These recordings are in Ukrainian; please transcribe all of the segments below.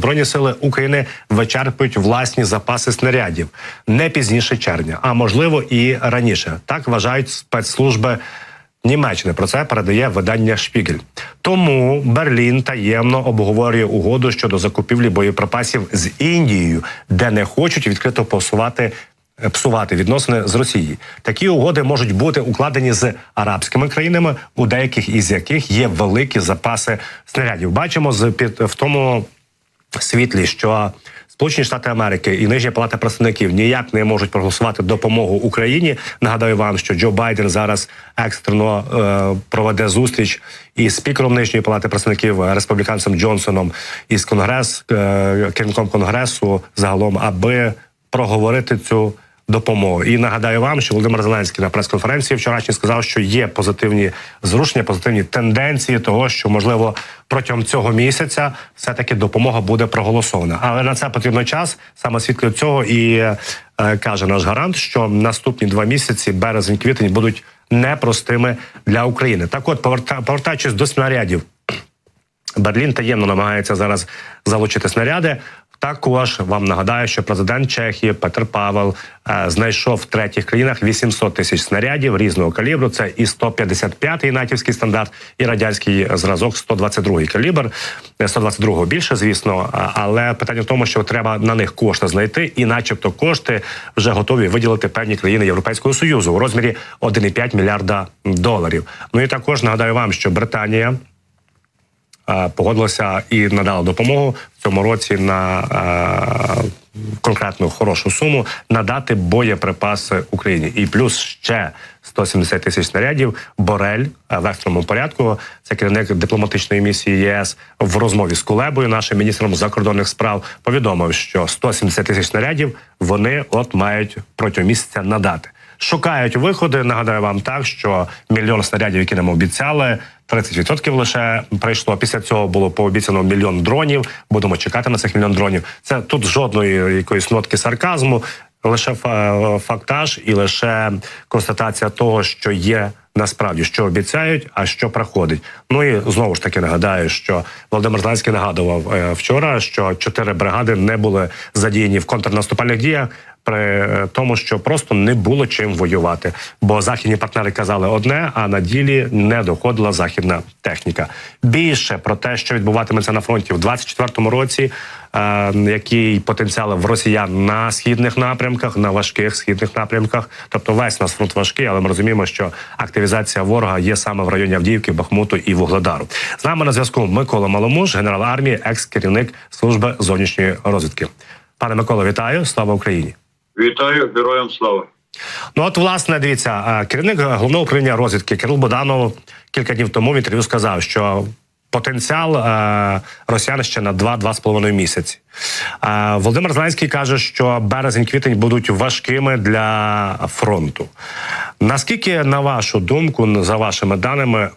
Збройні сили України вичерпують власні запаси снарядів не пізніше червня, а можливо і раніше. Так вважають спецслужби Німеччини. Про це передає видання «Шпігель». Тому Берлін таємно обговорює угоду щодо закупівлі боєприпасів з Індією, де не хочуть відкрито псувати відносини з Росією. Такі угоди можуть бути укладені з арабськими країнами, у деяких із яких є великі запаси снарядів. Бачимо в тому світлі, що Сполучені Штати Америки і Нижня палата представників ніяк не можуть проголосувати допомогу Україні. Нагадаю вам, що Джо Байден зараз екстрено проведе зустріч із спікером Нижньої палати представників республіканцем Джонсоном і з керівником Конгресу загалом, аби проговорити цю допомогу. І нагадаю вам, що Володимир Зеленський на прес-конференції вчорашній сказав, що є позитивні зрушення, позитивні тенденції того, що, можливо, протягом цього місяця все-таки допомога буде проголосована. Але на це потрібно час. Саме світло цього і каже наш гарант, що наступні 2 місяці, березень-квітень, будуть непростими для України. Так от, повертаючись до снарядів, Берлін таємно намагається зараз залучити снаряди. Також вам нагадаю, що президент Чехії Петр Павел знайшов в третіх країнах 800 тисяч снарядів різного калібру. Це і 155-й натівський стандарт, і радянський зразок 122-й калібр. 122-го більше, звісно, але питання в тому, що треба на них кошти знайти, і начебто кошти вже готові виділити певні країни Європейського Союзу у розмірі 1,5 мільярда доларів. Ну і також нагадаю вам, що Британія погодилася і надала допомогу в цьому році на конкретну хорошу суму надати боєприпаси Україні. І плюс ще 170 тисяч снарядів. Борель в екстреному порядку, це керівник дипломатичної місії ЄС, в розмові з Кулебою, нашим міністром закордонних справ, повідомив, що 170 тисяч снарядів вони мають протягом місяця надати. Шукають виходи. Нагадаю вам так, що 1 мільйон снарядів, які нам обіцяли, 30% лише прийшло. Після цього було пообіцяно 1 мільйон дронів. Будемо чекати на цих 1 мільйон дронів. Це тут жодної якоїсь нотки сарказму, лише фактаж і лише констатація того, що є насправді, що обіцяють, а що проходить. Ну і знову ж таки нагадаю, що Володимир Зеленський нагадував вчора, що 4 бригади не були задіяні в контрнаступальних діях, при тому, що просто не було чим воювати. Бо західні партнери казали одне, а на ділі не доходила західна техніка. Більше про те, що відбуватиметься на фронті в 2024 році, який потенціал в росіян на східних напрямках, на важких східних напрямках. Тобто весь наш фронт важкий, але ми розуміємо, що активізація ворога є саме в районі Авдіївки, Бахмуту і Вугледару. З нами на зв'язку Микола Маломуж, генерал армії, екс-керівник служби зовнішньої розвідки. Пане Миколо, вітаю! Слава Україні! Вітаю, героям слава. Ну от, власне, дивіться, керівник Головного управління розвідки Кирил Буданов кілька днів тому в інтерв'ю сказав, що потенціал росіян ще на 2-2,5 місяці. Володимир Зеленський каже, що березень-квітень будуть важкими для фронту. Наскільки, на вашу думку, за вашими даними,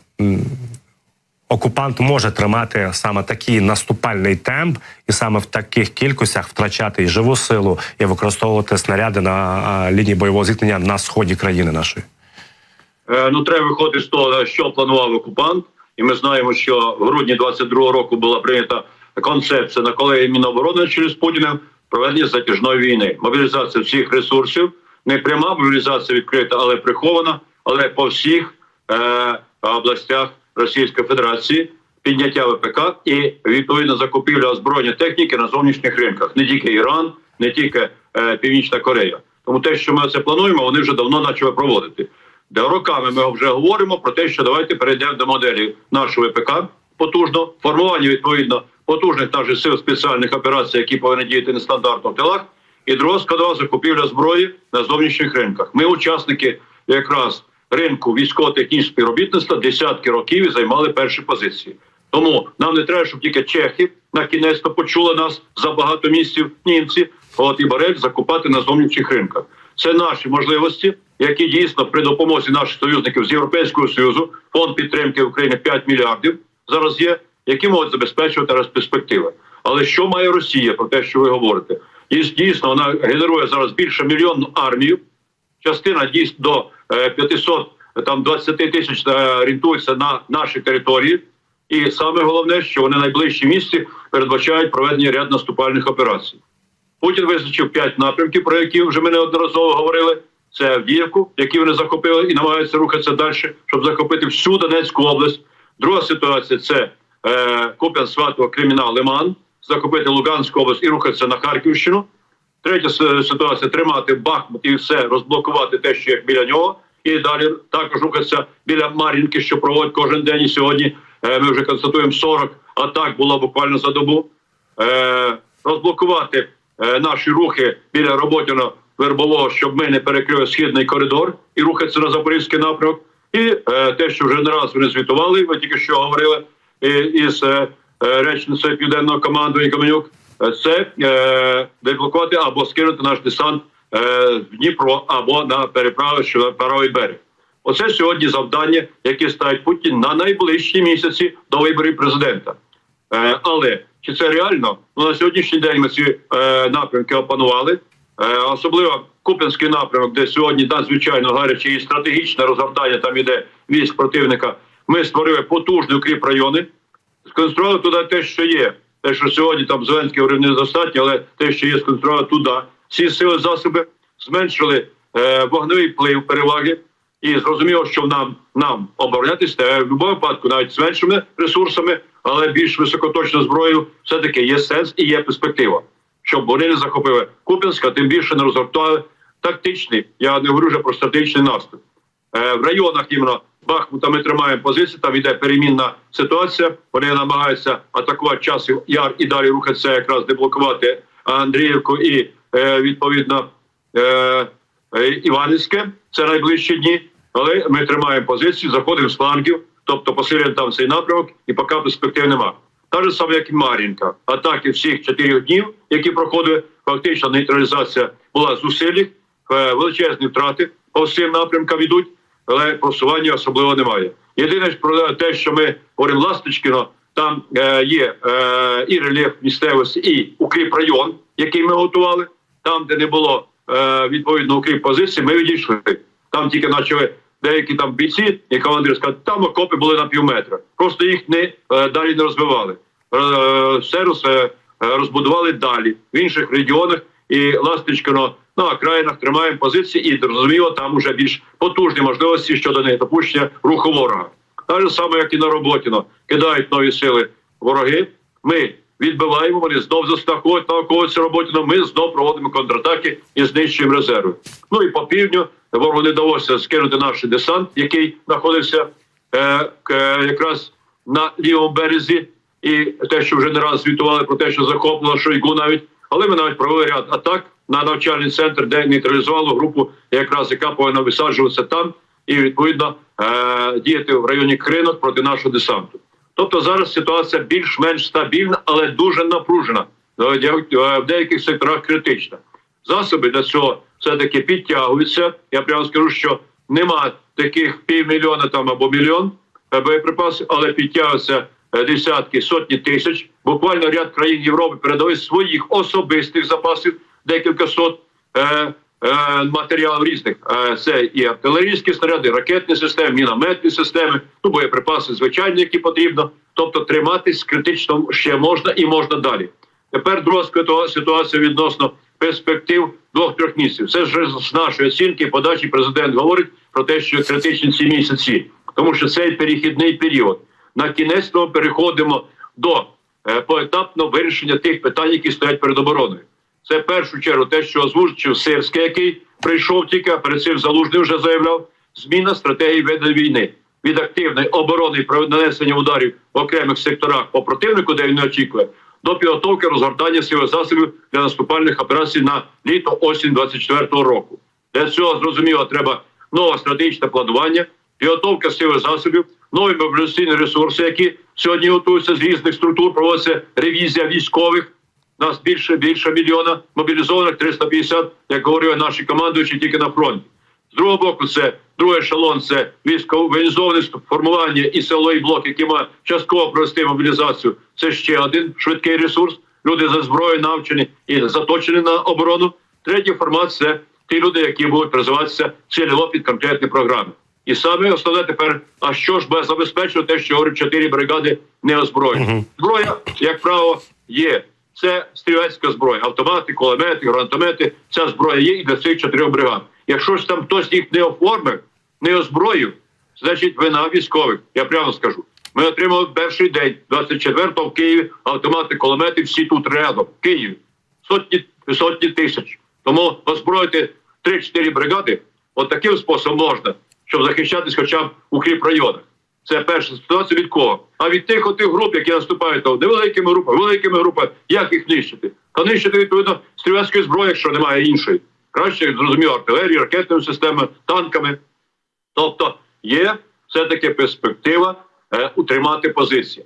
окупант може тримати саме такий наступальний темп і саме в таких кількостях втрачати і живу силу, і використовувати снаряди на лінії бойового зіткнення на сході країни нашої? Ну, треба виходити з того, що планував окупант. І ми знаємо, що в грудні 22-го року була прийнята концепція на колегії Міноборони через Путіним проведення затяжної війни. Мобілізація всіх ресурсів, не пряма мобілізація відкрита, але прихована, але по всіх областях Російської Федерації, підняття ВПК і, відповідно, закупівля озброєння техніки на зовнішніх ринках. Не тільки Іран, не тільки Північна Корея. Тому те, що ми це плануємо, вони вже давно почали проводити. Де роками ми вже говоримо про те, що давайте перейдемо до моделі нашого ВПК потужно, формування, відповідно, потужних наших сил спеціальних операцій, які повинні діяти нестандартно в тилах, і друга складова закупівля зброї на зовнішніх ринках. Ми учасники якраз ринку військово-технічного співробітництва десятки років і займали перші позиції. Тому нам не треба, щоб тільки чехи на кінець-то почули нас за багато місяців, німці, і Борель закупати на зовнішніх ринках. Це наші можливості, які дійсно при допомозі наших союзників з Європейського Союзу, фонд підтримки України 5 мільярдів зараз є, які можуть забезпечувати раз перспективи. Але що має Росія про те, що ви говорите? Дійсно, вона генерує зараз більше мільйонну армію, частина дійсно до 520 тисяч орієнтується на наші території, І саме головне, що вони найближчі місяці передбачають проведення ряд наступальних операцій. Путін визначив 5 напрямків, про які вже ми неодноразово говорили. Це Авдіївку, які вони захопили і намагаються рухатися далі, щоб захопити всю Донецьку область. Друга ситуація – це Куп'янськ-Сватово, Кремінна, Лиман, захопити Луганську область і рухатися на Харківщину. Третя ситуація – тримати Бахмут і все, розблокувати те, що є біля нього. І далі також рухатися біля Мар'їнки, що проводять кожен день. І сьогодні ми вже констатуємо 40 атак було буквально за добу. Розблокувати наші рухи біля Роботіно-Вербового, щоб ми не перекрили східний коридор і рухатися на Запорізький напрямок. І те, що вже не раз вони звітували, ви тільки що говорили із речницею Південного командування Каменюк, це деблокувати або скинути наш десант в Дніпро або на переправи, що на правий берег. Оце сьогодні завдання, яке ставить Путін на найближчі місяці до виборів президента. Але чи це реально? Ну, на сьогоднішній день ми ці напрямки опанували. Особливо Куп'янський напрямок, де сьогодні надзвичайно гаряче і стратегічне розгортання, там іде військ противника. Ми створили потужні укріпрайони, сконцентрували туди те, що є. Те, що сьогодні там Зеленський говорив, недостатньо, але те, що є, сконцентрували туди. Всі сили засоби зменшили вогневий вплив переваги. І зрозуміло, що нам оборонятися в будь-якому випадку, навіть з меншими ресурсами, але більш високоточною зброєю, все-таки є сенс і є перспектива. Щоб вони не захопили Куп'янськ, а тим більше не розгортували тактичний, я не говорю вже про стратегічний наступ. В районах іменно Бахмута ми тримаємо позиції, там йде перемінна ситуація, вони намагаються атакувати Часів Яр і далі рухатися, якраз деблокувати Андріївку і, відповідно, Іванівське, це найближчі дні, але ми тримаємо позиції, заходимо з флангів, тобто посилюємо там цей напрямок і поки перспектив нема. Так же саме, як і Мар'їнка. Атаки всіх 4 днів, які проходили, фактично нейтралізація була зусиль, величезні втрати по всім напрямкам йдуть, але просування особливо немає. Єдине про те, що ми говоримо Ласточкіно, там є і рельєф місцевості, і укріпрайон, який ми готували, там, де не було відповідно укріп-позиції, ми відійшли. Там тільки почали деякі там бійці і командири сказали, там окопи були на півметра. Просто їх далі не розвивали. Все розбудували далі, в інших регіонах. І Ласточкино на окраїнах тримаємо позиції і, зрозуміло, там вже більш потужні можливості щодо недопущення руху ворога. Так же саме, як і на Роботіно. Кидають нові сили вороги, ми відбиваємо, вони знов заскакують на околиці Роботіно, ми знов проводимо контратаки і знищуємо резерви. Ну і по півдню ворогу не вдалося скинути наш десант, який знаходився якраз на лівому березі, і те, що вже не раз звітували про те, що захоплено Шойгу навіть, але ми навіть провели ряд атак на навчальний центр, де нейтралізували групу, якраз яка повинна висаджуватися там і, відповідно, діяти в районі Кринок проти нашого десанту. Тобто зараз ситуація більш-менш стабільна, але дуже напружена, в деяких секторах критична. Засоби для цього все-таки підтягуються. Я прямо скажу, що нема таких 500 000 там або 1 000 000 боєприпасів, але підтягуються десятки, сотні тисяч. Буквально ряд країн Європи передали своїх особистих запасів, декілька сот матеріалів різних. Це і артилерійські снаряди, ракетні системи, мінометні системи, боєприпаси звичайні, які потрібно. Тобто триматись критично ще можна і можна далі. Тепер друга ситуація відносно перспектив 2-3 місяців. Це ж з нашої оцінки, подачі президент говорить про те, що критичні ці місяці. Тому що цей перехідний період. На кінець ми переходимо до поетапного вирішення тих питань, які стоять перед обороною. Це в першу чергу те, що озвучив Сирський, який прийшов тільки, а перед цим Залужний вже заявляв, зміна стратегії ведення війни. Від активної оборони і нанесення ударів в окремих секторах по противнику, де він не очікує, до підготовки розгортання сил і засобів для наступальних операцій на літо-осінь 2024 року. Для цього, зрозуміло, треба нове стратегічне планування, підготовка сил і засобів, нові мобілізаційні ресурси, які сьогодні готуються з різних структур, проводиться ревізія військових. У нас більше 1 мільйона мобілізованих, 350, як говорили наші командуючі, тільки на фронті. З другого боку, це другий ешелон, це військово-воєнізоване формування і силовий блок, який має частково провести мобілізацію. Це ще один швидкий ресурс. Люди за зброєю навчені і заточені на оборону. Третій формат – це ті люди, які будуть призиватися цільово під конкретні програми. І саме основне тепер, а що ж буде забезпечувати те, що говорить 4 бригади не озброєні. Зброя, як правило, є. Це стрілецька зброя. Автомати, кулемети, гранатомети. Ця зброя є і для цих 4 бригад. Якщо ж там хтось їх не оформив, не озброїв, значить вина військових. Я прямо скажу. Ми отримали перший день, 24-го в Києві, автомати, кулемети, всі тут рядом, в Києві. Сотні тисяч. Тому озброїти 3-4 бригади от таким способом можна, щоб захищатись хоча б у укріпрайонах. Це перша ситуація від кого? А від тих груп, які наступають там невеликими групами, великими групами, як їх нищити? Та нищити, відповідно, стрілецькою зброєю, якщо немає іншої. Краще, зрозуміло, артилерії, ракетними системами, танками. Тобто є все-таки перспектива утримати позиції.